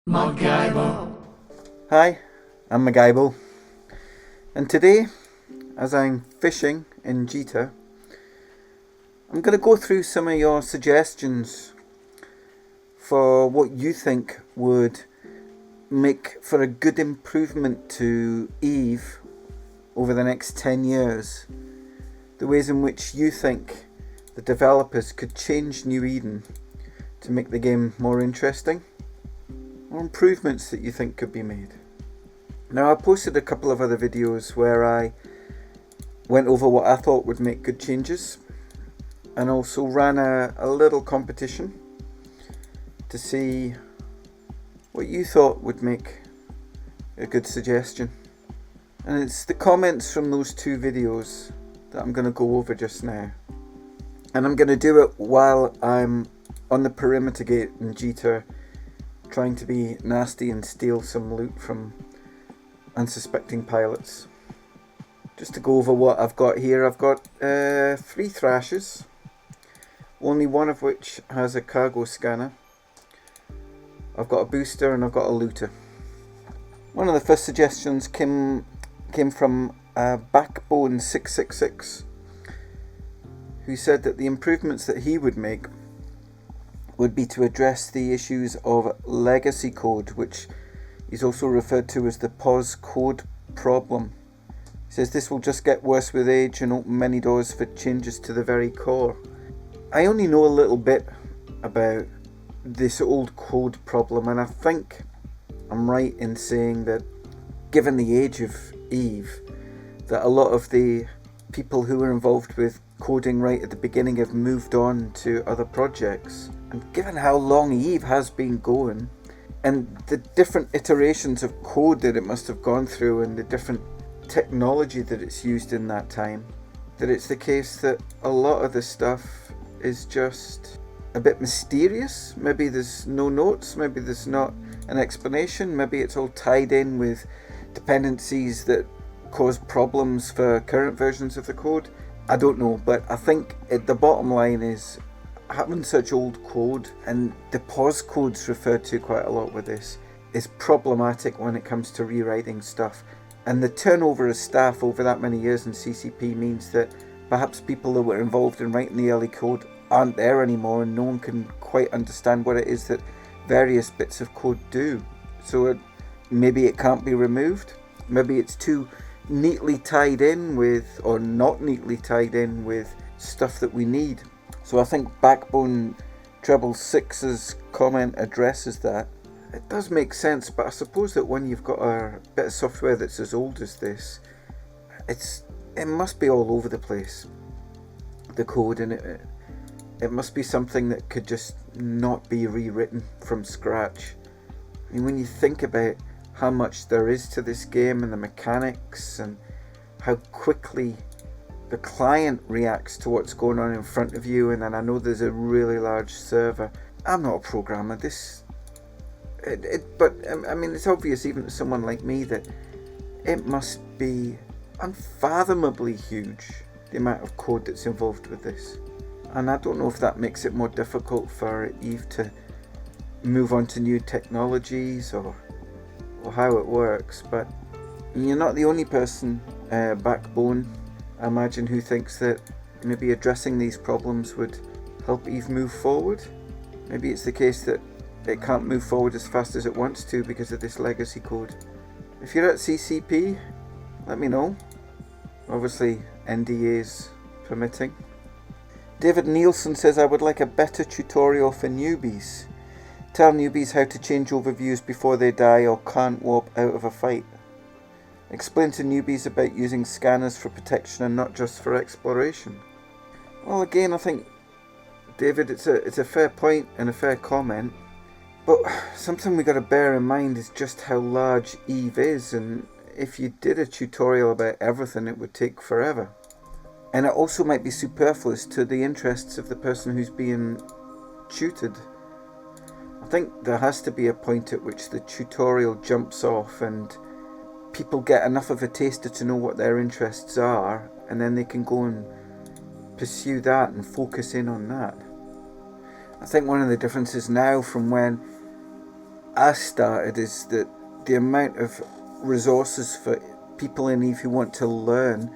MacGybo. Hi, I'm MacGybo, and today, as I'm fishing in Jita, I'm going to go through some of your suggestions for what you think would make for a good improvement to Eve over the next 10 years. The ways in which you think the developers could change New Eden to make the game more interesting, or improvements that you think could be made. Now, I posted a couple of other videos where I went over what I thought would make good changes, and also ran a little competition to see what you thought would make a good suggestion. And it's the comments from those two videos that I'm going to go over just now. And I'm going to do it while I'm on the perimeter gate in Jita, trying to be nasty and steal some loot from unsuspecting pilots. Just to go over what I've got here, I've got 3 thrashers, only one of which has a cargo scanner. I've got a booster and I've got a looter. One of the first suggestions came from Backbone 666, who said that the improvements that he would make would be to address the issues of legacy code, which is also referred to as the POS code problem. He says this will just get worse with age and open many doors for changes to the very core. I only know a little bit about this old code problem, and I think I'm right in saying that given the age of Eve, that a lot of the people who were involved with coding right at the beginning have moved on to other projects. And given how long Eve has been going, and the different iterations of code that it must have gone through, and the different technology that it's used in that time, that it's the case that a lot of the stuff is just a bit mysterious. Maybe there's no notes, maybe there's not an explanation, maybe it's all tied in with dependencies that cause problems for current versions of the code. I don't know, but I think the bottom line is having such old code, and the POS codes referred to quite a lot with this, is problematic when it comes to rewriting stuff. And the turnover of staff over that many years in CCP means that perhaps people that were involved in writing the early code aren't there anymore, and no one can quite understand what it is that various bits of code do. So maybe it can't be removed, maybe it's too neatly tied in with, or not neatly tied in with, stuff that we need. So I think Backbone 666's comment addresses that. It does make sense, but I suppose that when you've got a bit of software that's as old as this, it must be all over the place, the code, and it must be something that could just not be rewritten from scratch. I mean, when you think about how much there is to this game and the mechanics and how quickly the client reacts to what's going on in front of you, and then I know there's a really large server. I'm not a programmer. But I mean, it's obvious even to someone like me that it must be unfathomably huge, the amount of code that's involved with this. And I don't know if that makes it more difficult for Eve to move on to new technologies or how it works. But you're not the only person, Backbone, I imagine, who thinks that maybe addressing these problems would help Eve move forward. Maybe it's the case that it can't move forward as fast as it wants to because of this legacy code. If you're at CCP, let me know. Obviously, NDAs permitting. David Nielsen says, I would like a better tutorial for newbies. Tell newbies how to change overviews before they die or can't warp out of a fight. Explain to newbies about using scanners for protection and not just for exploration. Well, again, I think, David, it's a fair point and a fair comment, but something we got to bear in mind is just how large Eve is, and if you did a tutorial about everything, it would take forever. And it also might be superfluous to the interests of the person who's being tutored. I think there has to be a point at which the tutorial jumps off and people get enough of a taster to know what their interests are, and then they can go and pursue that and focus in on that. I think one of the differences now from when I started is that the amount of resources for people in Eve who want to learn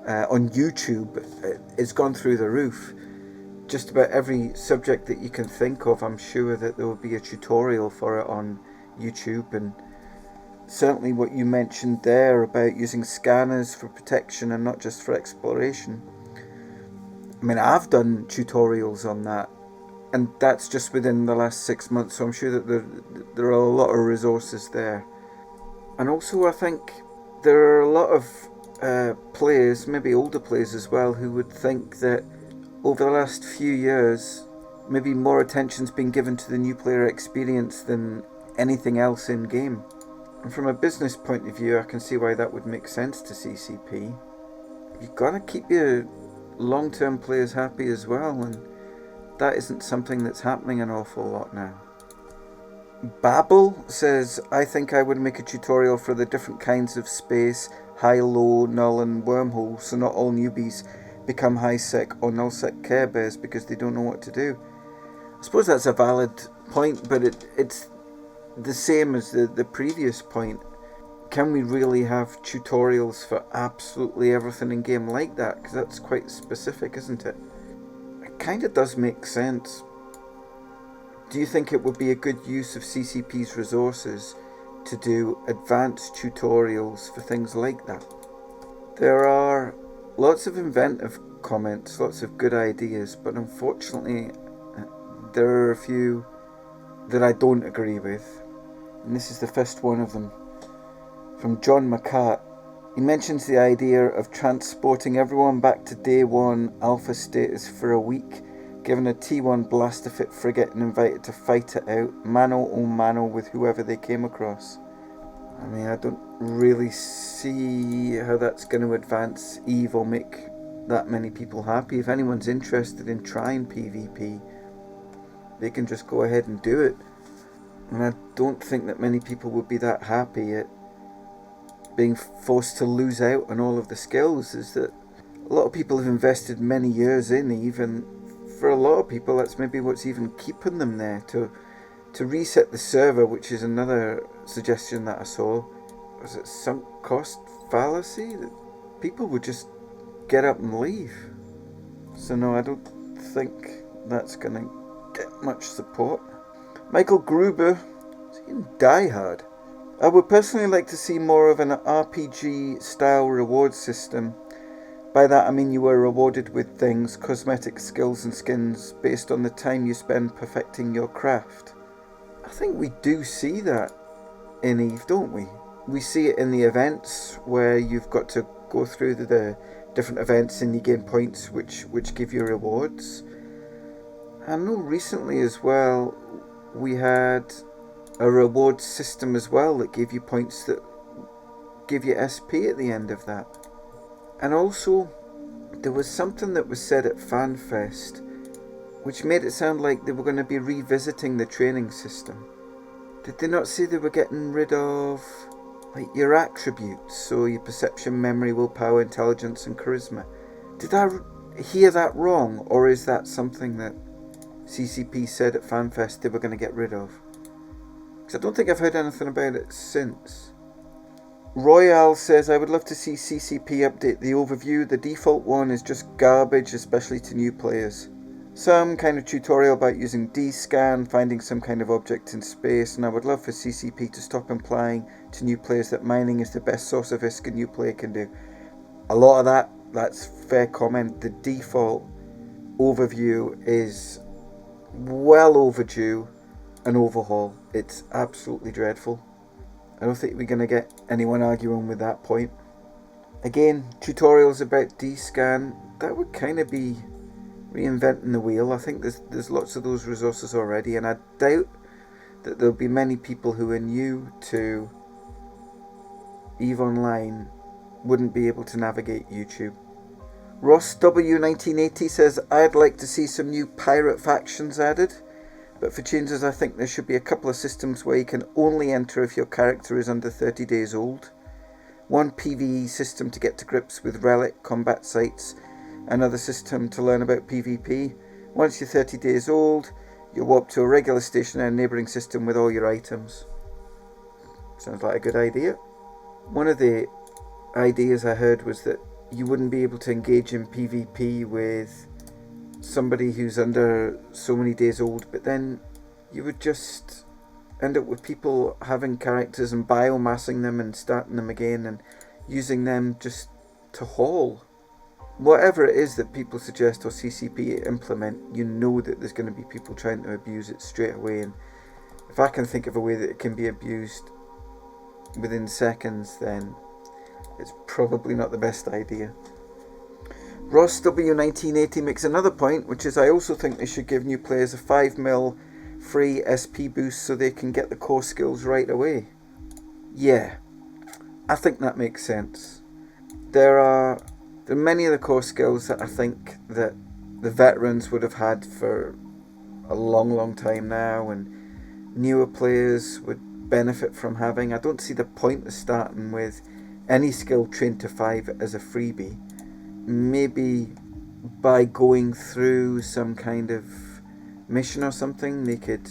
on YouTube has gone through the roof. Just about every subject that you can think of, I'm sure that there will be a tutorial for it on YouTube. And certainly what you mentioned there about using scanners for protection and not just for exploration. I mean, I've done tutorials on that, and that's just within the last 6 months, so I'm sure that there are a lot of resources there. And also I think there are a lot of players, maybe older players as well, who would think that over the last few years maybe more attention's been given to the new player experience than anything else in game. And from a business point of view, I can see why that would make sense to CCP. You've got to keep your long-term players happy as well, and that isn't something that's happening an awful lot now. Babel says, I think I would make a tutorial for the different kinds of space, high, low, null and wormhole, so not all newbies become high-sec or null-sec Care Bears because they don't know what to do. I suppose that's a valid point, but it's the same as the previous point. Can we really have tutorials for absolutely everything in game like that? Because that's quite specific, isn't it? It kind of does make sense. Do you think it would be a good use of CCP's resources to do advanced tutorials for things like that? There are lots of inventive comments, lots of good ideas, but unfortunately there are a few that I don't agree with. And this is the first one of them. From John McCart. He mentions the idea of transporting everyone back to day 1 alpha status for a week, given a T1 blaster fit frigate and invited to fight it out, mano a mano with whoever they came across. I mean, I don't really see how that's going to advance EVE or make that many people happy. If anyone's interested in trying PvP, they can just go ahead and do it. And I don't think that many people would be that happy at being forced to lose out on all of the skills. Is that a lot of people have invested many years in EVE, and for a lot of people that's maybe what's even keeping them there. To reset the server, which is another suggestion that I saw, was it sunk cost fallacy? That people would just get up and leave. So no, I don't think that's going to get much support. Michael Gruber, is he in Die Hard? I would personally like to see more of an RPG style reward system. By that I mean you were rewarded with things, cosmetic skills and skins based on the time you spend perfecting your craft. I think we do see that in EVE, don't we? We see it in the events where you've got to go through the different events and you gain points which give you rewards. I know recently as well we had a reward system as well that gave you points that give you SP at the end of that. And also there was something that was said at FanFest which made it sound like they were going to be revisiting the training system. Did they not say they were getting rid of like your attributes, so your perception, memory, willpower, intelligence and charisma? Did I hear that wrong, or is that something that CCP said at FanFest they were going to get rid of? Because I don't think I've heard anything about it since. Royale says, I would love to see CCP update the overview. The default one is just garbage, especially to new players. Some kind of tutorial about using D-scan, finding some kind of object in space, and I would love for CCP to stop implying to new players that mining is the best source of ISK a new player can do. A lot of that's fair comment. The default overview is well overdue an overhaul. It's absolutely dreadful. I don't think we're going to get anyone arguing with that point. Again, tutorials about D-scan, that would kind of be reinventing the wheel. I think there's lots of those resources already, and I doubt that there'll be many people who are new to EveOnline wouldn't be able to navigate YouTube. Ross W1980 says, I'd like to see some new pirate factions added, but for changes I think there should be a couple of systems where you can only enter if your character is under 30 days old. One PvE system to get to grips with relic combat sites, another system to learn about PvP. Once you're 30 days old, You'll warp to a regular station in a neighbouring system with all your items. Sounds like a good idea. One of the ideas I heard was that you wouldn't be able to engage in PvP with somebody who's under so many days old, but then you would just end up with people having characters and biomassing them and starting them again and using them just to haul. Whatever it is that people suggest or CCP implement, you know that there's going to be people trying to abuse it straight away, and if I can think of a way that it can be abused within seconds, then it's probably not the best idea. Ross W1980 makes another point, which is I also think they should give new players a 5 mil free SP boost so they can get the core skills right away. Yeah, I think that makes sense. There are many of the core skills that I think that the veterans would have had for a long time now, and newer players would benefit from having. I don't see the point of starting with any skill trained to 5 as a freebie. Maybe by going through some kind of mission or something, they could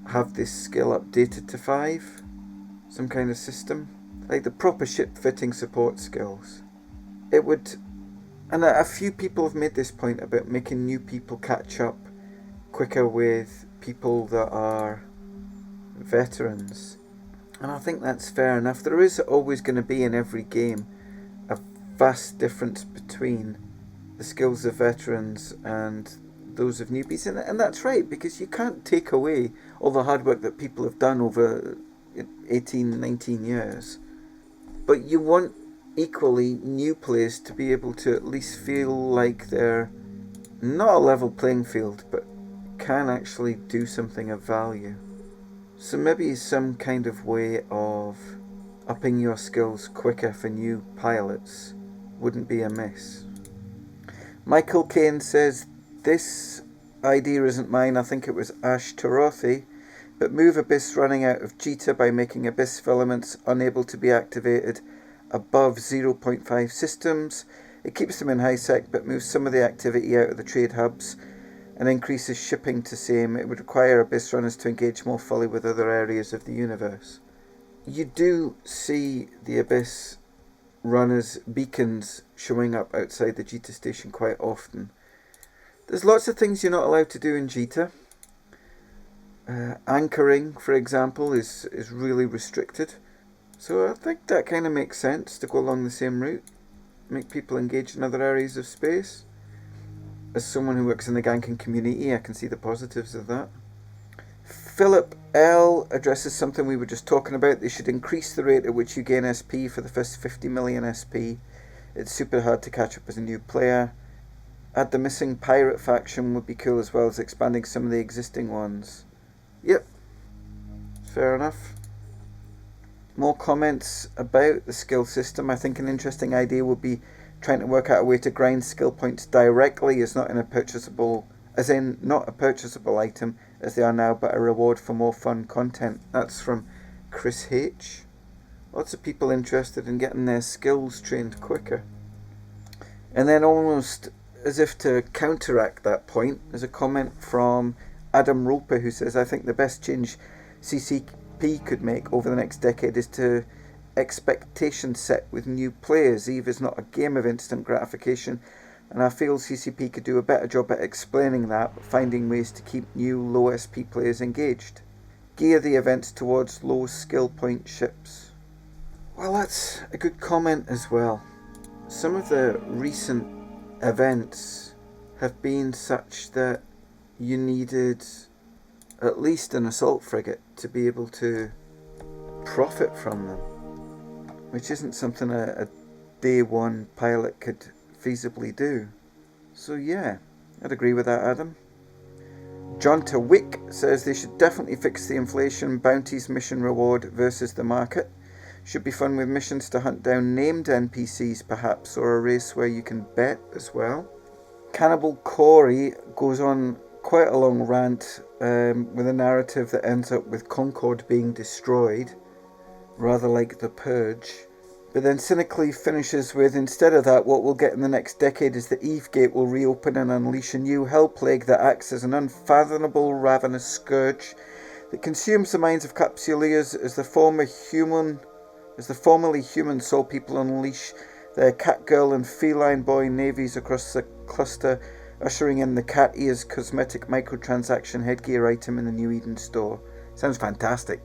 have this skill updated to 5. Some kind of system, like the proper ship fitting support skills. It would, and a few people have made this point about making new people catch up quicker with people that are veterans, and I think that's fair enough. There is always going to be in every game a vast difference between the skills of veterans and those of newbies, and that's right, because you can't take away all the hard work that people have done over 18, 19 years, but you want equally new players to be able to at least feel like they're not a level playing field, but can actually do something of value. So maybe some kind of way of upping your skills quicker for new pilots wouldn't be amiss. Michael Kane says, this idea isn't mine, I think it was Ash Tarothi, but move Abyss running out of Jita by making Abyss filaments unable to be activated above 0.5 systems. It keeps them in high sec but moves some of the activity out of the trade hubs and increases shipping to same. It would require Abyss runners to engage more fully with other areas of the universe. You do see the Abyss runners' beacons showing up outside the Jita station quite often. There's lots of things you're not allowed to do in Jita. Anchoring, for example, is really restricted. So I think that kind of makes sense to go along the same route, make people engage in other areas of space. As someone who works in the ganking community, I can see the positives of that. Philip L addresses something we were just talking about. They should increase the rate at which you gain SP for the first 50 million SP. It's super hard to catch up as a new player. Add the missing pirate faction would be cool, as well as expanding some of the existing ones. Yep, fair enough. More comments about the skill system. I think an interesting idea would be trying to work out a way to grind skill points directly as not a purchasable item as they are now, but a reward for more fun content. That's from Chris H. Lots of people interested in getting their skills trained quicker. And then almost as if to counteract that point, there's a comment from Adam Roper who says, I think the best change CCP could make over the next decade is to expectation set with new players. EVE is not a game of instant gratification, and I feel CCP could do a better job at explaining that, but finding ways to keep new low SP players engaged. Gear the events towards low skill point ships. Well, that's a good comment as well. Some of the recent events have been such that you needed at least an assault frigate to be able to profit from them, which isn't something a day one pilot could feasibly do. So yeah, I'd agree with that, Adam. John Wick says they should definitely fix the inflation bounties mission reward versus the market. Should be fun with missions to hunt down named NPCs perhaps, or a race where you can bet as well. Cannibal Corey goes on quite a long rant with a narrative that ends up with Concord being destroyed, rather like The Purge. But then cynically finishes with, instead of that, what we'll get in the next decade is the Eve Gate will reopen and unleash a new hell plague that acts as an unfathomable ravenous scourge that consumes the minds of capsuleers as the formerly human soul people unleash their catgirl and feline boy navies across the cluster, ushering in the cat ears cosmetic microtransaction headgear item in the New Eden store. Sounds fantastic.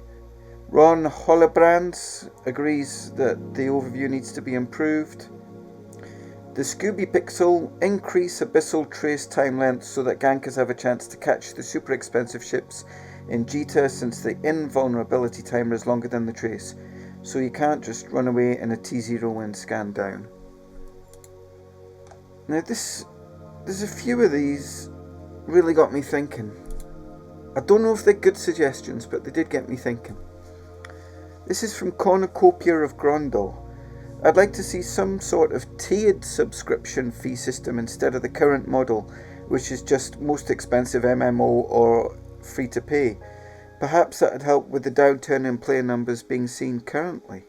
Ron Hollebrands agrees that the overview needs to be improved. The Scooby Pixel increase abyssal trace time length so that gankers have a chance to catch the super expensive ships in Jita, since the invulnerability timer is longer than the trace, so you can't just run away in a T0 and scan down. Now there's a few of these really got me thinking. I don't know if they're good suggestions, but they did get me thinking. This is from Cornucopia of Grondel. I'd like to see some sort of tiered subscription fee system instead of the current model, which is just most expensive MMO or free to pay. Perhaps that would help with the downturn in player numbers being seen currently.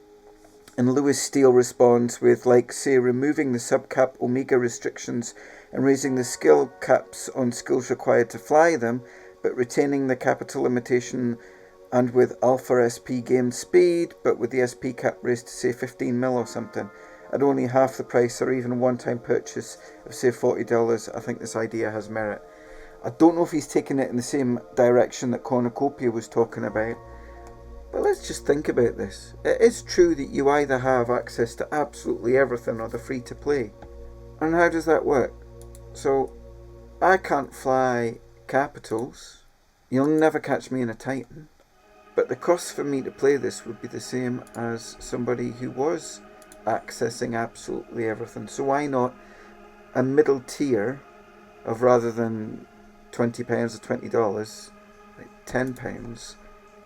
And Lewis Steele responds with, like, say, removing the subcap Omega restrictions and raising the skill caps on skills required to fly them, but retaining the capital limitation, and with Alpha SP gained speed, but with the SP cap raised to say 15 mil or something, at only half the price, or even a one-time purchase of say $40. I think this idea has merit. I don't know if he's taking it in the same direction that Cornucopia was talking about, but let's just think about this. It is true that you either have access to absolutely everything or the free to play. And how does that work? So, I can't fly capitals. You'll never catch me in a Titan. But the cost for me to play this would be the same as somebody who was accessing absolutely everything. So why not a middle tier of, rather than £20 or $20, like £10,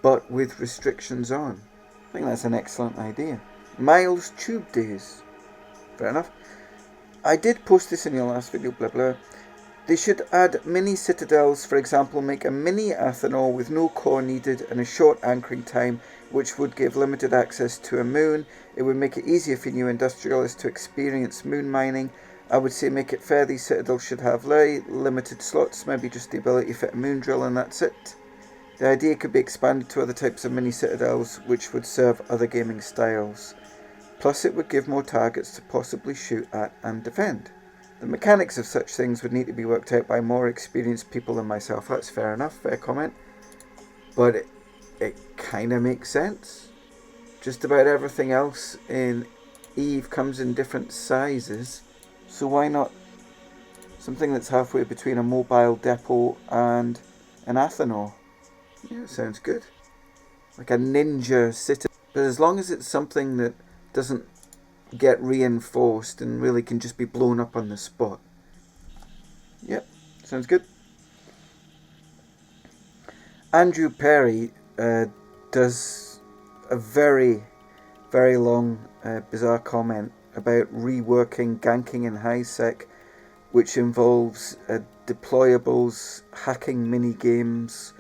but with restrictions on? I think that's an excellent idea. Miles Tube Days. Fair enough. I did post this in your last video, blah blah. They should add mini citadels, for example, make a mini Athanor with no core needed and a short anchoring time, which would give limited access to a moon. It would make it easier for new industrialists to experience moon mining. I would say make it fair, these citadels should have very limited slots, maybe just the ability to fit a moon drill and that's it. The idea could be expanded to other types of mini citadels, which would serve other gaming styles. Plus it would give more targets to possibly shoot at and defend. The mechanics of such things would need to be worked out by more experienced people than myself. That's fair enough, fair comment. But it kind of makes sense. Just about everything else in Eve comes in different sizes. So why not something that's halfway between a mobile depot and an Athanor? Yeah, sounds good. Like a ninja city. But as long as it's something that doesn't get reinforced and really can just be blown up on the spot. Yep, sounds good. Andrew Perry does a very, very long, bizarre comment about reworking ganking in high sec, which involves deployables, hacking mini games,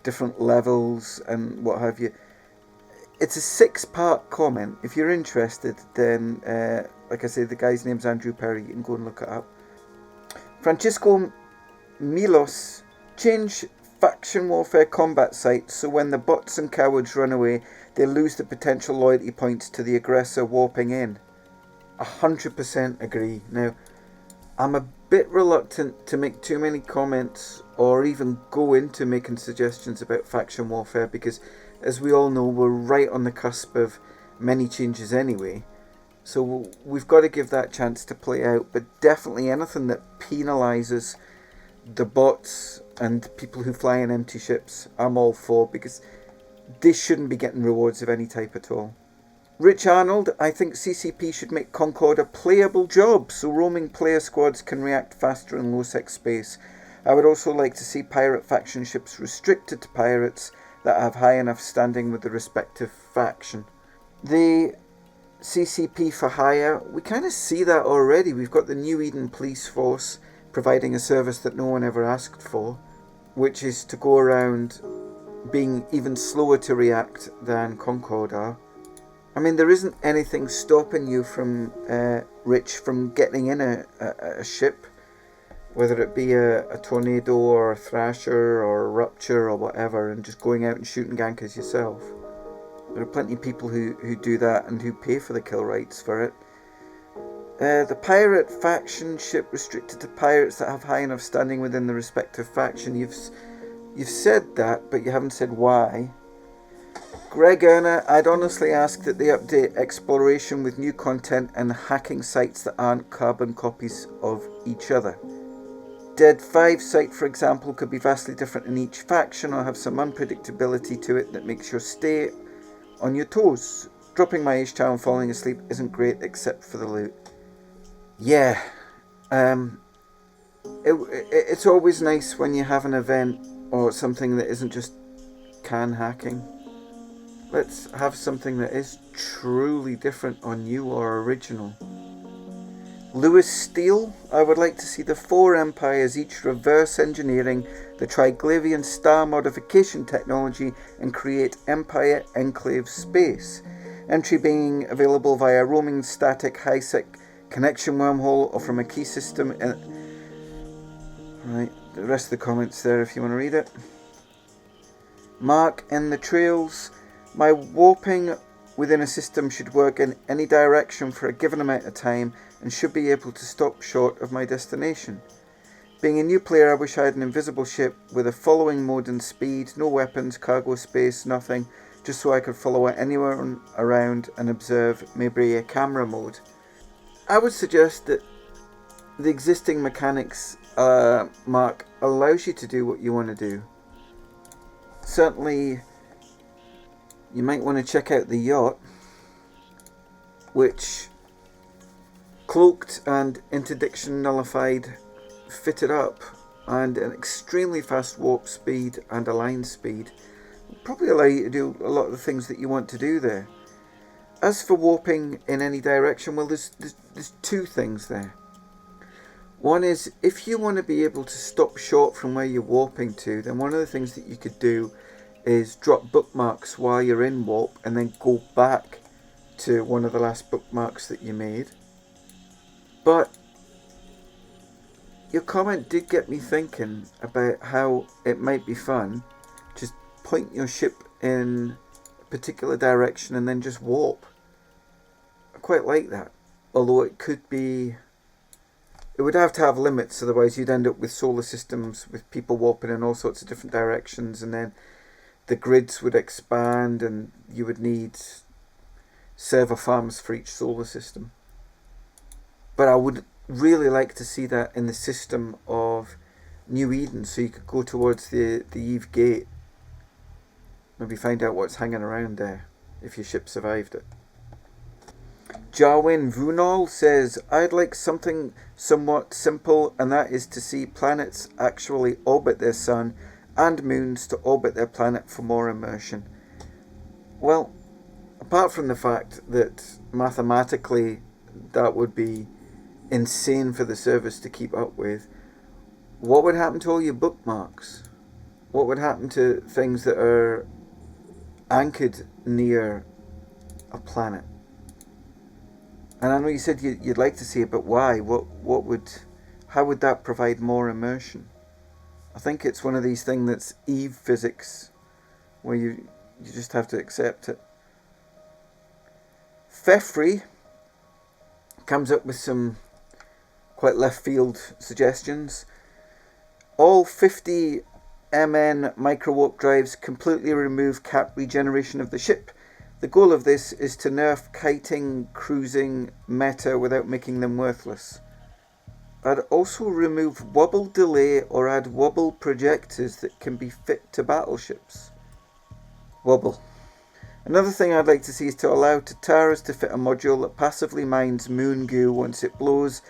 different levels, and what have you. It's a 6-part comment. If you're interested, then, like I say, the guy's name's Andrew Perry. You can go and look it up. Francisco Milos, change faction warfare combat sites so when the bots and cowards run away, they lose the potential loyalty points to the aggressor warping in. 100% agree. Now, I'm a bit reluctant to make too many comments or even go into making suggestions about faction warfare because, as we all know, we're right on the cusp of many changes anyway. So we've got to give that chance to play out. But definitely anything that penalises the bots and people who fly in empty ships, I'm all for, because they shouldn't be getting rewards of any type at all. Rich Arnold, I think CCP should make Concord a playable job so roaming player squads can react faster in low-sec space. I would also like to see pirate faction ships restricted to pirates that have high enough standing with the respective faction. The CCP for hire, we kind of see that already. We've got the New Eden Police Force providing a service that no one ever asked for, which is to go around being even slower to react than Concord are. I mean, there isn't anything stopping you from, Rich, from getting in a ship, whether it be a tornado or a thrasher or a rupture or whatever, and just going out and shooting gankers yourself. There are plenty of people who do that and who pay for the kill rights for it. The pirate faction ship restricted to pirates that have high enough standing within the respective faction. You've said that, but you haven't said why. Greg Erner, I'd honestly ask that they update exploration with new content and hacking sites that aren't carbon copies of each other. Dead 5 site, for example, could be vastly different in each faction or have some unpredictability to it that makes you stay on your toes. Dropping my H-Town and falling asleep isn't great except for the loot. Yeah, it's always nice when you have an event or something that isn't just can hacking. Let's have something that is truly different or new or original. Lewis Steele, I would like to see the 4 empires each reverse engineering the Triglavian star modification technology and create empire enclave space. Entry being available via roaming static high-sec connection wormhole or from a key system. Right, the rest of the comments there if you want to read it. Mark in the trails. My warping within a system should work in any direction for a given amount of time and should be able to stop short of my destination. Being a new player, I wish I had an invisible ship with a following mode and speed, no weapons, cargo space, nothing, just so I could follow it anywhere around and observe, maybe a camera mode. I would suggest that the existing mechanics, Mark, allows you to do what you want to do. Certainly, you might want to check out the yacht, which cloaked and interdiction nullified, fitted up, and an extremely fast warp speed and a line speed will probably allow you to do a lot of the things that you want to do there. As for warping in any direction, well, there's 2 things there. One is, if you want to be able to stop short from where you're warping to, then one of the things that you could do is drop bookmarks while you're in warp and then go back to one of the last bookmarks that you made. But your comment did get me thinking about how it might be fun just point your ship in a particular direction and then just warp. I quite like that, although it would have to have limits, otherwise you'd end up with solar systems with people warping in all sorts of different directions, and then the grids would expand and you would need server farms for each solar system. But I would really like to see that in the system of New Eden, so you could go towards the Eve Gate, maybe find out what's hanging around there if your ship survived it. Jarwin Vunal says, I'd like something somewhat simple, and that is to see planets actually orbit their sun and moons to orbit their planet for more immersion. Well, apart from the fact that mathematically that would be insane for the service to keep up with, what would happen to all your bookmarks? What would happen to things that are anchored near a planet? And I know you said you'd like to see it, but why? How would that provide more immersion? I think it's one of these things that's Eve physics, where you just have to accept it. Feffrey comes up with some quite left field suggestions. All 50 MN microwarp drives completely remove cap regeneration of the ship. The goal of this is to nerf kiting, cruising meta without making them worthless. I'd also remove wobble delay or add wobble projectors that can be fit to battleships. Wobble. Another thing I'd like to see is to allow Tataras to fit a module that passively mines moon goo once it blows,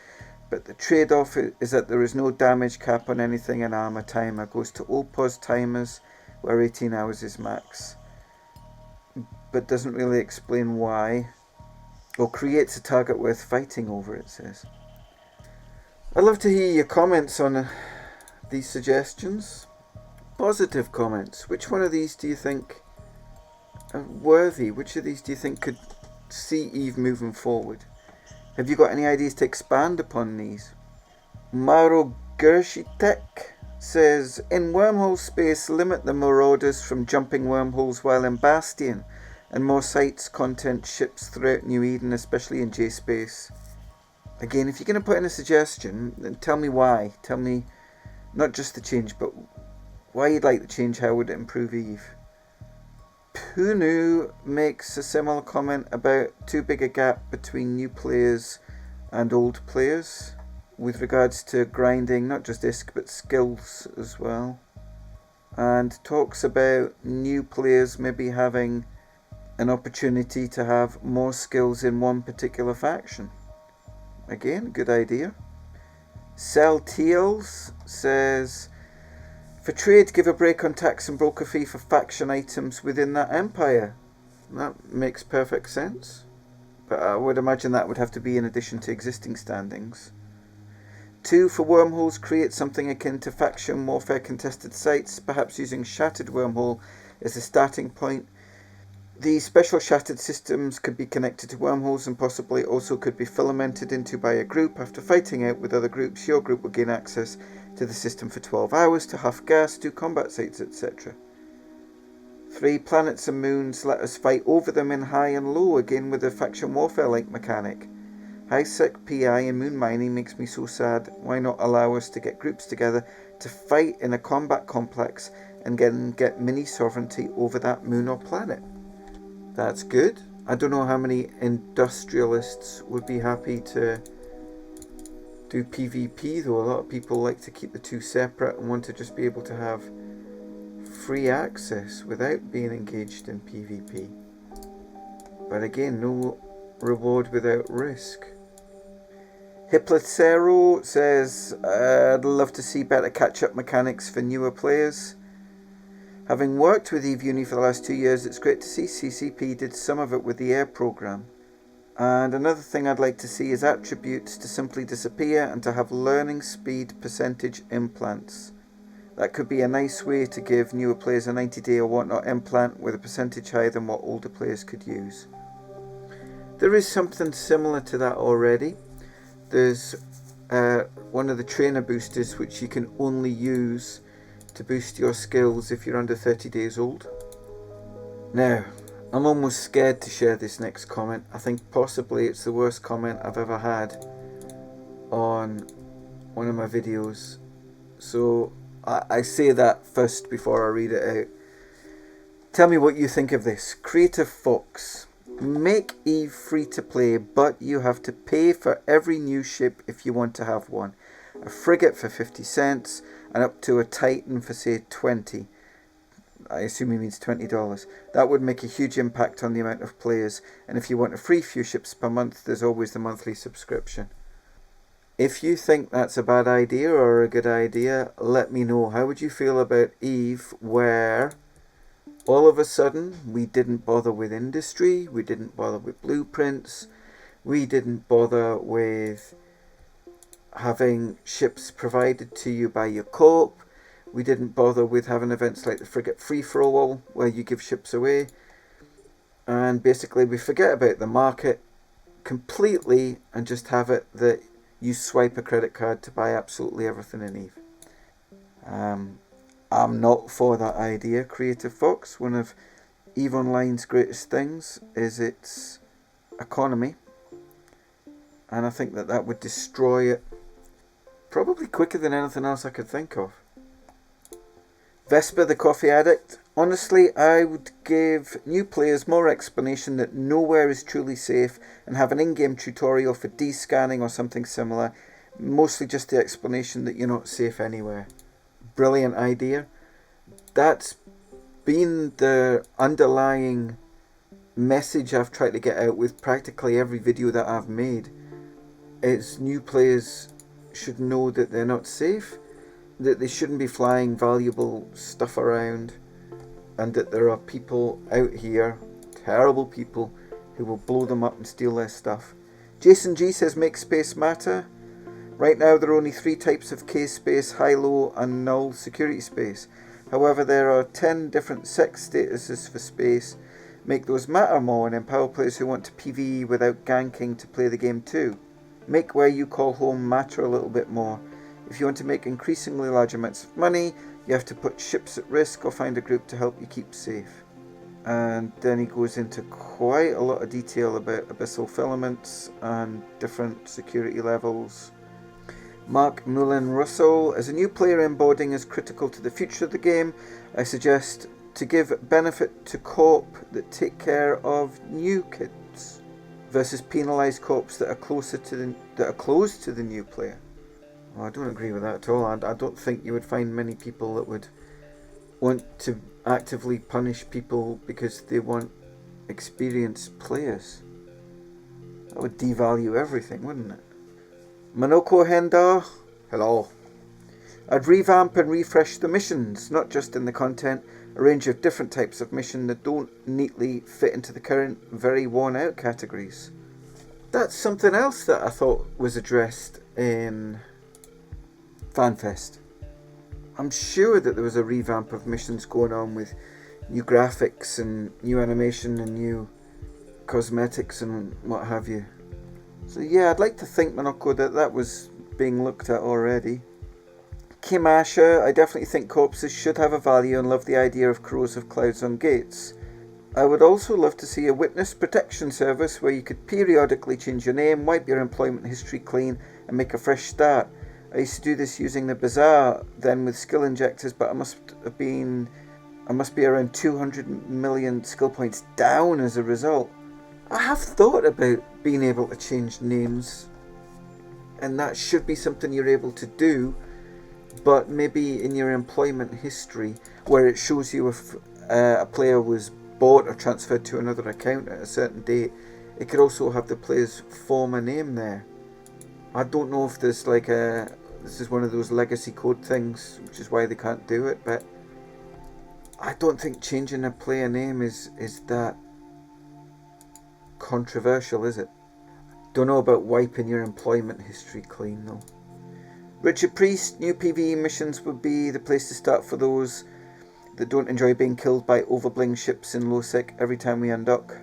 but the trade-off is that there is no damage cap on anything and armor timer goes to all pause timers where 18 hours is max. But doesn't really explain why. Or creates a target worth fighting over, it says. I'd love to hear your comments on these suggestions. Positive comments. Which one of these do you think are worthy? Which of these do you think could see Eve moving forward. Have you got any ideas to expand upon these? Maro Gershitek says, in wormhole space, limit the marauders from jumping wormholes while in Bastion, and more sites, content, ships throughout New Eden, especially in J-Space. Again, if you're going to put in a suggestion, then tell me why. Tell me not just the change, but why you'd like the change, how would it improve Eve? Punu makes a similar comment about too big a gap between new players and old players with regards to grinding, not just ISK but skills as well, and talks about new players maybe having an opportunity to have more skills in one particular faction. Again, good idea. Celtiels says, for trade, give a break on tax and broker fee for faction items within that empire. That makes perfect sense, but I would imagine that would have to be in addition to existing standings. 2, for wormholes, create something akin to faction warfare contested sites, perhaps using Shattered Wormhole as a starting point. These special shattered systems could be connected to wormholes and possibly also could be filamented into by a group. After fighting out with other groups, your group will gain access to the system for 12 hours to huff gas, do combat sites, etc. 3, planets and moons, let us fight over them in high and low, again with a faction warfare-like mechanic. High-sec PI and moon mining makes me so sad. Why not allow us to get groups together to fight in a combat complex and get mini-sovereignty over that moon or planet? That's good. I don't know how many industrialists would be happy to do PvP though. A lot of people like to keep the two separate and want to just be able to have free access without being engaged in PvP. But again, no reward without risk. Hiplacero says, I'd love to see better catch-up mechanics for newer players. Having worked with EveOnline for the last 2 years, it's great to see CCP did some of it with the air program. And another thing I'd like to see is attributes to simply disappear and to have learning speed percentage implants. That could be a nice way to give newer players a 90-day or whatnot implant with a percentage higher than what older players could use. There is something similar to that already. There's one of the trainer boosters which you can only use to boost your skills if you're under 30 days old. Now, I'm almost scared to share this next comment. I think possibly it's the worst comment I've ever had on one of my videos. So I say that first before I read it out. Tell me what you think of this. Creative Fox. Make Eve free to play, but you have to pay for every new ship if you want to have one. A frigate for 50 cents and up to a Titan for say 20. I assume he means $20. That would make a huge impact on the amount of players, and if you want a free few ships per month, there's always the monthly subscription. If you think that's a bad idea or a good idea, let me know. How would you feel about Eve where all of a sudden we didn't bother with industry, we didn't bother with blueprints, we didn't bother with having ships provided to you by your co-op, we didn't bother with having events like the Frigate Free-For-All where you give ships away, and basically we forget about the market completely and just have it that you swipe a credit card to buy absolutely everything in Eve. I'm not for that idea, Creative Fox. One of EveOnline's greatest things is its economy, and I think that would destroy it probably quicker than anything else I could think of. Vespa the Coffee Addict. Honestly, I would give new players more explanation that nowhere is truly safe and have an in-game tutorial for de-scanning or something similar. Mostly just the explanation that you're not safe anywhere. Brilliant idea. That's been the underlying message I've tried to get out with practically every video that I've made. It's new players should know that they're not safe, that they shouldn't be flying valuable stuff around, and that there are people out here, terrible people, who will blow them up and steal their stuff. Jason G says make space matter. Right now there are only 3 types of K-space, high-low and null security space. However, there are 10 different sex statuses for space, Make those matter more and empower players who want to PvE without ganking to play the game too. Make where you call home matter a little bit more. If you want to make increasingly large amounts of money, you have to put ships at risk or find a group to help you keep safe. And then he goes into quite a lot of detail about abyssal filaments and different security levels. Mark Mullen-Russell, as a new player, onboarding is critical to the future of the game. I suggest to give benefit to corp that take care of new kids versus penalise corps that are close to the new player. Well, I don't agree with that at all. I don't think you would find many people that would want to actively punish people because they want experienced players. That would devalue everything, wouldn't it? Manoko Hendar, hello. I'd revamp and refresh the missions, not just in the content, a range of different types of mission that don't neatly fit into the current, very worn out categories. That's something else that I thought was addressed in FanFest. I'm sure that there was a revamp of missions going on with new graphics and new animation and new cosmetics and what have you. So yeah, I'd like to think, Monoko, that was being looked at already. Kim Asher, I definitely think corpses should have a value and love the idea of corrosive clouds on gates. I would also love to see a witness protection service where you could periodically change your name, wipe your employment history clean and make a fresh start. I used to do this using the Bazaar, then with skill injectors, but I must be around 200 million skill points down as a result. I have thought about being able to change names, and that should be something you're able to do, but maybe in your employment history, where it shows you if a player was bought or transferred to another account at a certain date, it could also have the player's former name there. I don't know if there's this is one of those legacy code things, which is why they can't do it, but I don't think changing a player name is that controversial, is it? Don't know about wiping your employment history clean though. Richard Priest, new PvE missions would be the place to start for those that don't enjoy being killed by overbling ships in low sec every time we undock.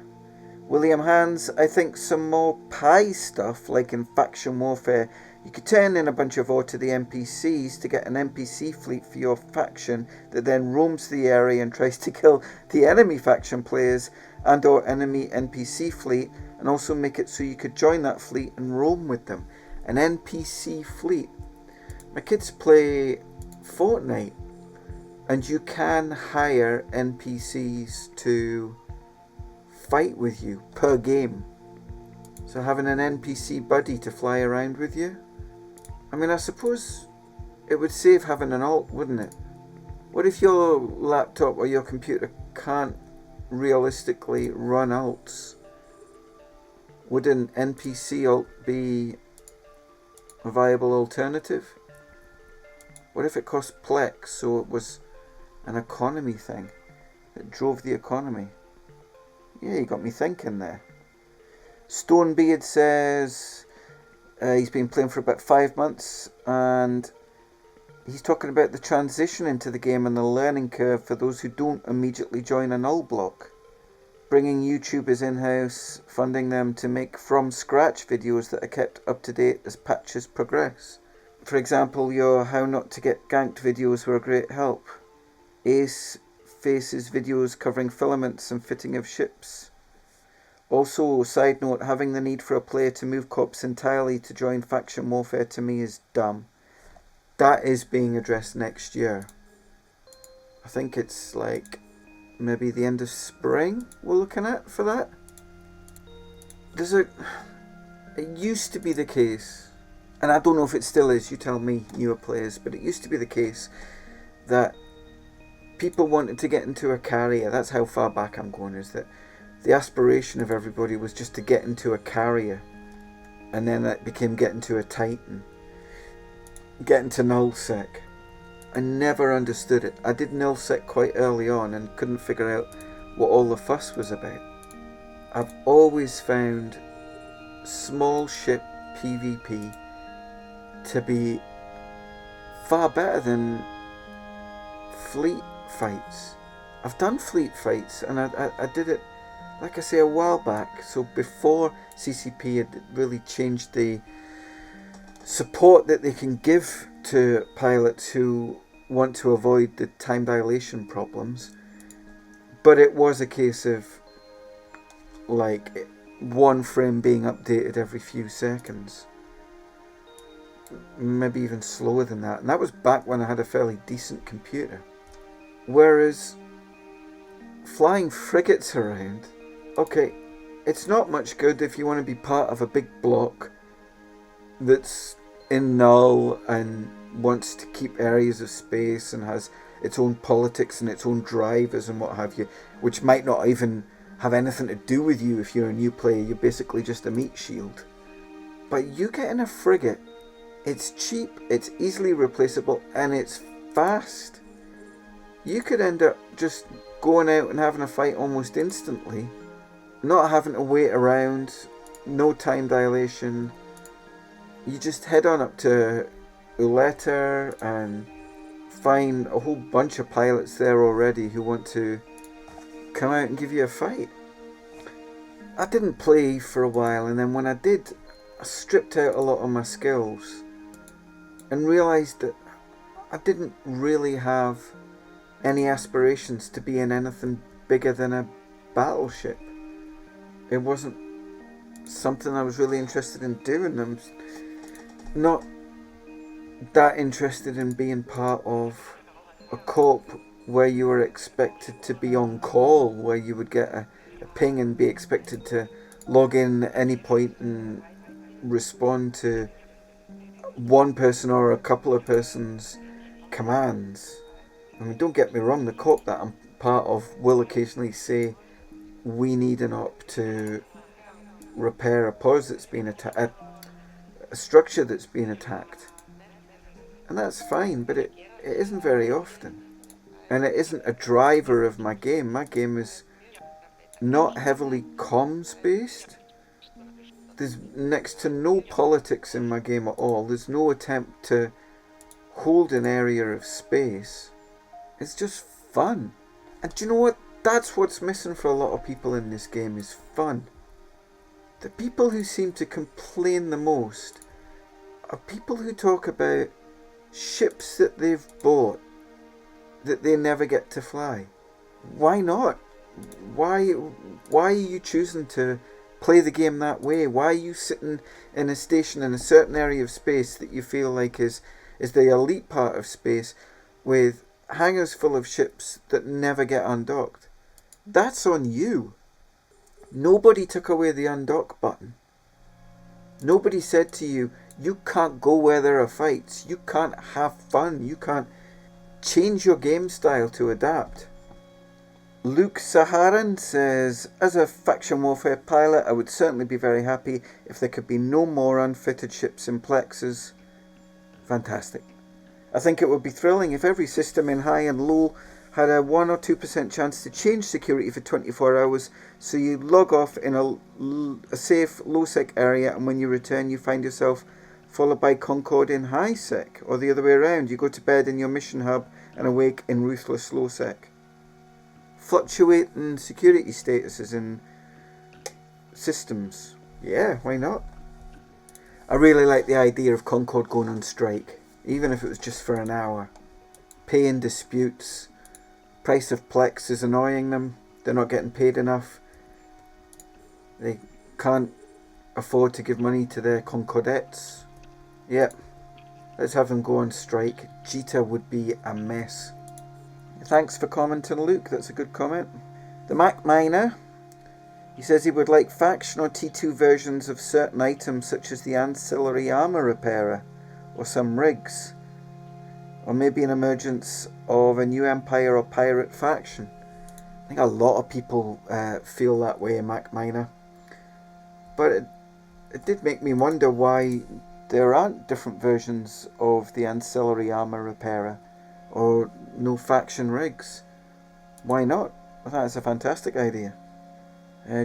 William Hans, I think some more pie stuff like in faction warfare. You could turn in a bunch of ore to the NPCs to get an NPC fleet for your faction that then roams the area and tries to kill the enemy faction players and or enemy NPC fleet, and also make it so you could join that fleet and roam with them. An NPC fleet. My kids play Fortnite and you can hire NPCs to fight with you per game. So having an NPC buddy to fly around with you, I mean, I suppose it would save having an alt, wouldn't it? What if your laptop or your computer can't realistically run alts? Would an NPC alt be a viable alternative? What if it cost Plex, so it was an economy thing? It drove the economy. Yeah, you got me thinking there. Stonebeard says he's been playing for about 5 months and he's talking about the transition into the game and the learning curve for those who don't immediately join a null block. Bringing YouTubers in-house, funding them to make from scratch videos that are kept up to date as patches progress. For example, your How Not to Get Ganked videos were a great help. Ace Faces videos covering filaments and fitting of ships. Also, side note, having the need for a player to move corps entirely to join faction warfare to me is dumb. That is being addressed next year. I think it's like maybe the end of spring we're looking at for that. It used to be the case, and I don't know if it still is, you tell me, newer players, but it used to be the case that people wanted to get into a carrier. That's how far back I'm going, is that the aspiration of everybody was just to get into a carrier, and then that became get into a Titan, get into nullsec. I never understood it. I did nullsec quite early on and couldn't figure out what all the fuss was about. I've always found small ship PvP to be far better than fleet fights. I've done fleet fights and I did it like I say, a while back, so before CCP had really changed the support that they can give to pilots who want to avoid the time dilation problems. But it was a case of like one frame being updated every few seconds, maybe even slower than that, and that was back when I had a fairly decent computer. Whereas flying frigates around, okay, it's not much good if you want to be part of a big block that's in null and wants to keep areas of space and has its own politics and its own drivers and what have you, which might not even have anything to do with you if you're a new player. You're basically just a meat shield. But you get in a frigate, it's cheap, it's easily replaceable, and it's fast. You could end up just going out and having a fight almost instantly, not having to wait around, no time dilation. You just head on up to Uleta and find a whole bunch of pilots there already who want to come out and give you a fight. I didn't play for a while, and then when I did, I stripped out a lot of my skills and realised that I didn't really have any aspirations to be in anything bigger than a battleship. It wasn't something I was really interested in doing. I'm not that interested in being part of a corp where you were expected to be on call, where you would get a ping and be expected to log in at any point and respond to one person or a couple of persons' commands. I mean, don't get me wrong, the corp that I'm part of will occasionally say, we need an op to repair a pause that's been attacked, a structure that's been attacked. And that's fine, but it isn't very often. And it isn't a driver of my game. My game is not heavily comms based. There's next to no politics in my game at all. There's no attempt to hold an area of space. It's just fun. And do you know what? That's what's missing for a lot of people in this game, is fun. The people who seem to complain the most are people who talk about ships that they've bought that they never get to fly. Why not? Why are you choosing to play the game that way? Why are you sitting in a station in a certain area of space that you feel like is the elite part of space with hangars full of ships that never get undocked? That's on you. Nobody took away the undock button. Nobody said to you, you can't go where there are fights. You can't have fun. You can't change your game style to adapt. Luke Saharan says, as a faction warfare pilot, I would certainly be very happy if there could be no more unfitted ships in plexes. Fantastic. I think it would be thrilling if every system in high and low had a 1 or 2% chance to change security for 24 hours, so you log off in a safe low-sec area, and when you return you find yourself followed by Concord in high-sec, or the other way around. You go to bed in your mission hub and awake in ruthless low-sec. Fluctuating security statuses in systems. Yeah, why not? I really like the idea of Concord going on strike, even if it was just for an hour. Paying disputes. Price of Plex is annoying them. They're not getting paid enough. They can't afford to give money to their Concordettes. Yep. Let's have them go on strike. Jita would be a mess. Thanks for commenting, Luke. That's a good comment. The Mac Miner, he says he would like faction or T2 versions of certain items such as the ancillary armor repairer or some rigs, or maybe an emergence of a new empire or pirate faction. I think a lot of people feel that way, Mac Miner. But it did make me wonder why there aren't different versions of the ancillary armor repairer or no faction rigs. Why not? I thought it's a fantastic idea.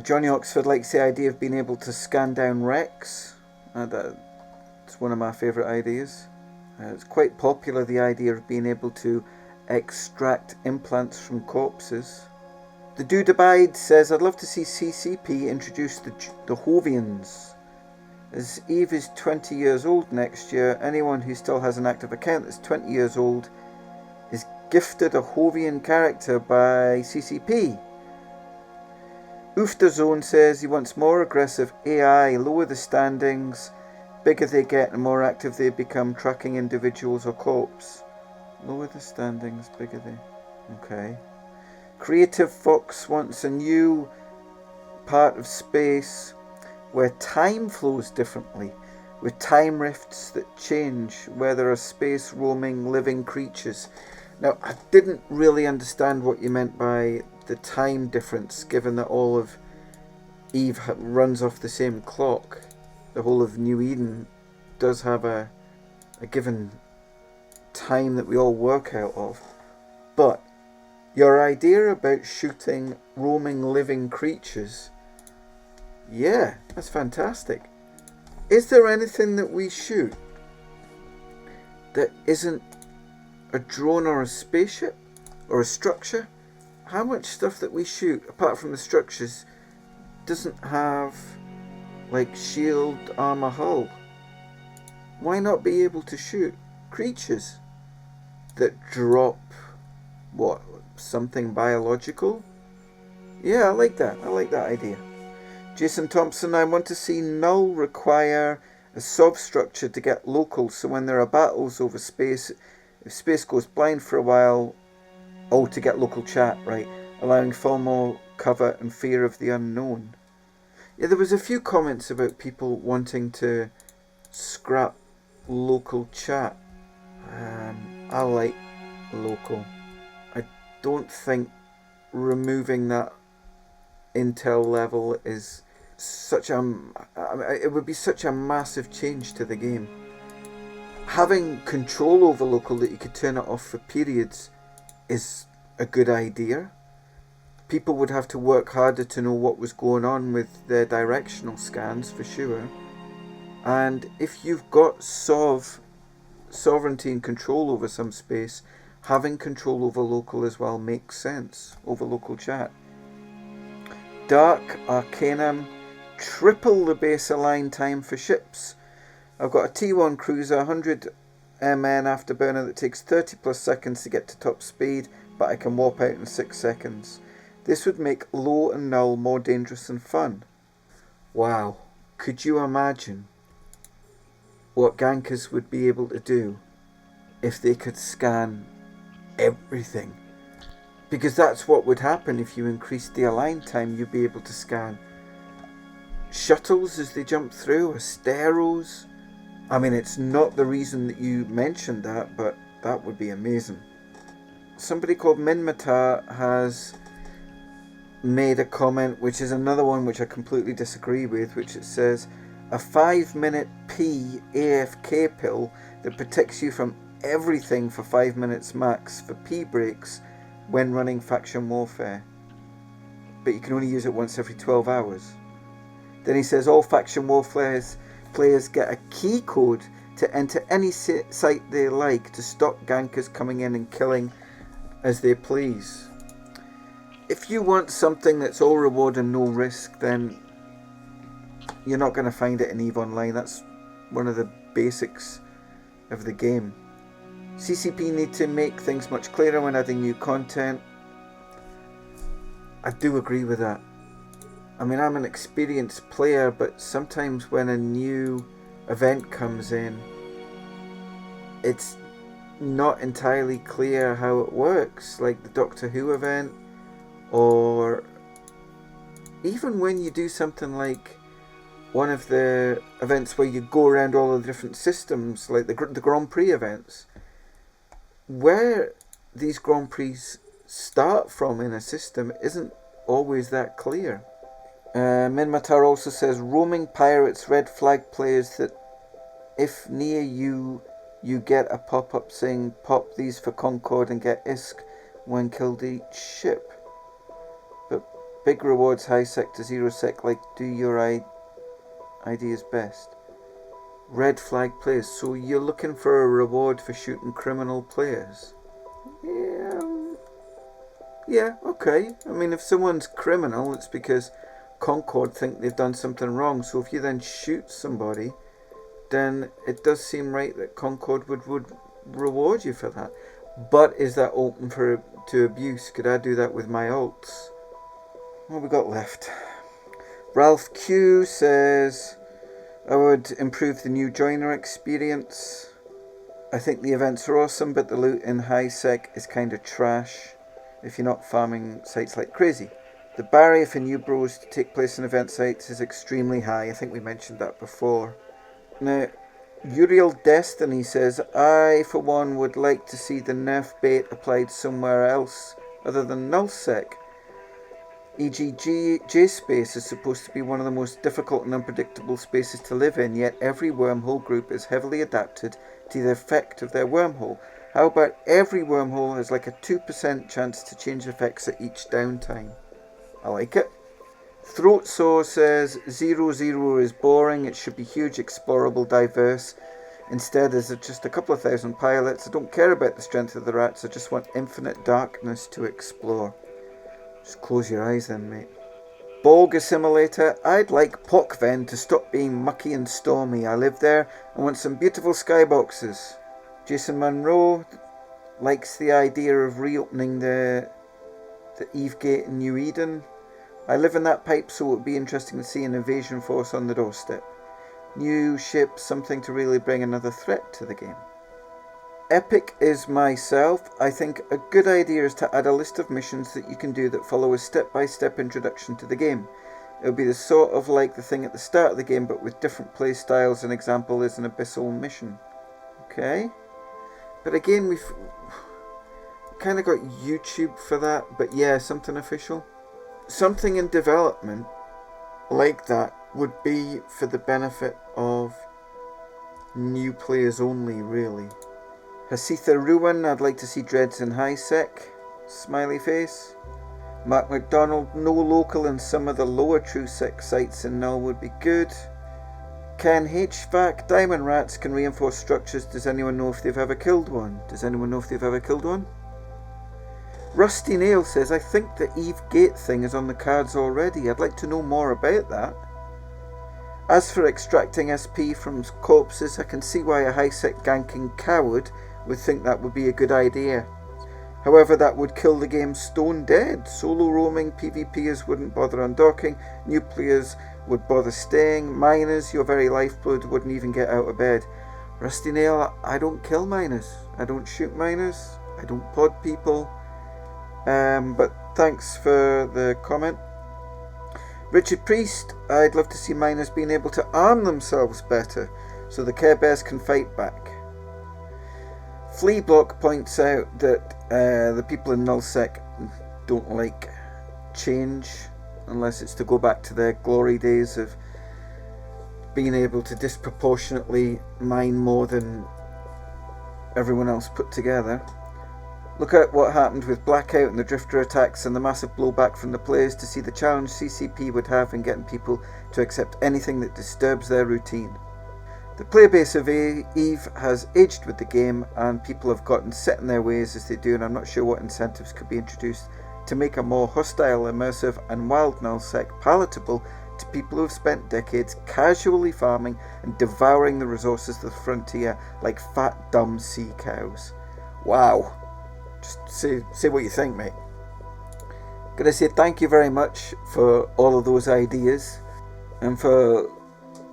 Johnny Oxford likes the idea of being able to scan down wrecks. That's one of my favourite ideas. It's quite popular, the idea of being able to extract implants from corpses. The Dude Abide says, I'd love to see CCP introduce the Hovians. As Eve is 20 years old next year, anyone who still has an active account that's 20 years old is gifted a Hovian character by CCP. Oofterzone says he wants more aggressive AI, lower the standings, bigger they get and more active they become, tracking individuals or corps. Lower the standings, bigger they... Okay. Creative Fox wants a new part of space where time flows differently, with time rifts that change, where there are space roaming living creatures. Now, I didn't really understand what you meant by the time difference, given that all of Eve runs off the same clock. The whole of New Eden does have a given time that we all work out of. But your idea about shooting roaming living creatures, yeah, that's fantastic. Is there anything that we shoot that isn't a drone or a spaceship or a structure? How much stuff that we shoot, apart from the structures, doesn't have like shield, armor, hull? Why not be able to shoot creatures that drop what, something biological? Yeah, I like that. I like that idea. Jason Thompson, I want to see null require a sov structure to get local, so when there are battles over space, if space goes blind for a while, to get local chat, right, allowing far more cover and fear of the unknown. Yeah, there was a few comments about people wanting to scrap local chat. I like local. I don't think removing that intel level is such it would be such a massive change to the game. Having control over local that you could turn it off for periods is a good idea. People would have to work harder to know what was going on with their directional scans for sure. And if you've got sovereignty and control over some space, having control over local as well makes sense, over local chat. Dark Arcanum, triple the base align time for ships. I've got a T1 cruiser, 100 MN afterburner that takes 30 plus seconds to get to top speed, but I can warp out in 6 seconds. This would make low and null more dangerous and fun. Wow, could you imagine what gankers would be able to do if they could scan everything? Because that's what would happen if you increased the align time. You'd be able to scan shuttles as they jump through, or steros. I mean, it's not the reason that you mentioned that, but that would be amazing. Somebody called Minmatar has made a comment, which is another one which I completely disagree with, which it says, a 5-minute P AFK pill that protects you from everything for 5 minutes max for P breaks when running faction warfare. But you can only use it once every 12 hours. Then he says all faction warfare players get a key code to enter any site they like to stop gankers coming in and killing as they please. If you want something that's all reward and no risk, then you're not going to find it in EveOnline. That's one of the basics of the game. CCP need to make things much clearer when adding new content. I do agree with that. I mean, I'm an experienced player, but sometimes when a new event comes in, it's not entirely clear how it works, like the Doctor Who event, or even when you do something like one of the events where you go around all the different systems, like the Grand Prix events, where these Grand Prix start from in a system isn't always that clear. Minmatar also says roaming pirates red flag players that if near you get a pop-up saying pop these for Concord and get ISK when killed each ship. But big rewards, high sec to 0 sec, like do your ideas best. Red flag players, so you're looking for a reward for shooting criminal players? Yeah, Yeah, okay. I mean, if someone's criminal, it's because Concord think they've done something wrong. So if you then shoot somebody, then it does seem right that Concord would reward you for that. But is that open to abuse? Could I do that with my alts? What have we got left? Ralph Q says, I would improve the new joiner experience. I think the events are awesome, but the loot in high sec is kind of trash if you're not farming sites like crazy. The barrier for new bros to take place in event sites is extremely high. I think we mentioned that before. Now, Uriel Destiny says, I for one would like to see the nerf bait applied somewhere else other than nullsec. E.g. J-space is supposed to be one of the most difficult and unpredictable spaces to live in, yet every wormhole group is heavily adapted to the effect of their wormhole. How about every wormhole has like a 2% chance to change effects at each downtime? I like it. Throat Saw says 0-0 is boring, it should be huge, explorable, diverse. Instead, there's just a couple of thousand pilots. I don't care about the strength of the rats, I just want infinite darkness to explore. Just close your eyes then, mate. Bolg Assimilator, I'd like Pockven to stop being mucky and stormy. I live there and want some beautiful skyboxes. Jason Monroe likes the idea of reopening the Eve Gate in New Eden. I live in that pipe, so it would be interesting to see an invasion force on the doorstep. New ship, something to really bring another threat to the game. Epic is myself. I think a good idea is to add a list of missions that you can do that follow a step-by-step introduction to the game. It would be the sort of like the thing at the start of the game, but with different play styles. An example is an abyssal mission. Okay? But again, we've kind of got YouTube for that, but yeah, something official. Something in development like that would be for the benefit of new players only, really. Hasitha Ruin, I'd like to see Dreads in high sec. Smiley face. Mark McDonald, no local in some of the lower true sec sites in Null would be good. Ken HVAC, Diamond Rats can reinforce structures. Does anyone know if they've ever killed one? Rusty Nail says, I think the Eve Gate thing is on the cards already. I'd like to know more about that. As for extracting SP from corpses, I can see why a high-sec ganking coward would think that would be a good idea. However, that would kill the game stone dead. Solo roaming, PvPers wouldn't bother undocking, new players would bother staying, miners, your very lifeblood, wouldn't even get out of bed. Rusty Nail, I don't kill miners. I don't shoot miners. I don't pod people. But thanks for the comment. Richard Priest, I'd love to see miners being able to arm themselves better so the Care Bears can fight back. Fleablock points out that the people in Nullsec don't like change unless it's to go back to their glory days of being able to disproportionately mine more than everyone else put together. Look at what happened with Blackout and the Drifter attacks and the massive blowback from the players to see the challenge CCP would have in getting people to accept anything that disturbs their routine. The player base of Eve has aged with the game and people have gotten set in their ways as they do, and I'm not sure what incentives could be introduced to make a more hostile, immersive and wild nullsec palatable to people who have spent decades casually farming and devouring the resources of the frontier like fat dumb sea cows. Wow. Just say what you think, mate. Gonna say thank you very much for all of those ideas and for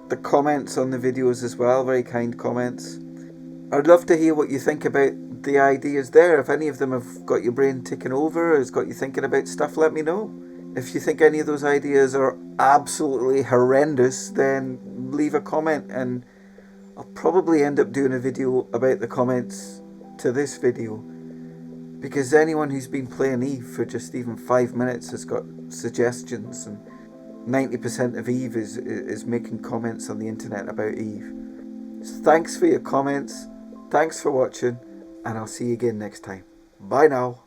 the comments on the videos as well, very kind comments. I'd love to hear what you think about the ideas there. If any of them have got your brain ticking over, has got you thinking about stuff, let me know. If you think any of those ideas are absolutely horrendous, then leave a comment and I'll probably end up doing a video about the comments to this video. Because anyone who's been playing Eve for just even 5 minutes has got suggestions, and 90% of Eve is making comments on the internet about Eve. So thanks for your comments, thanks for watching, and I'll see you again next time. Bye now.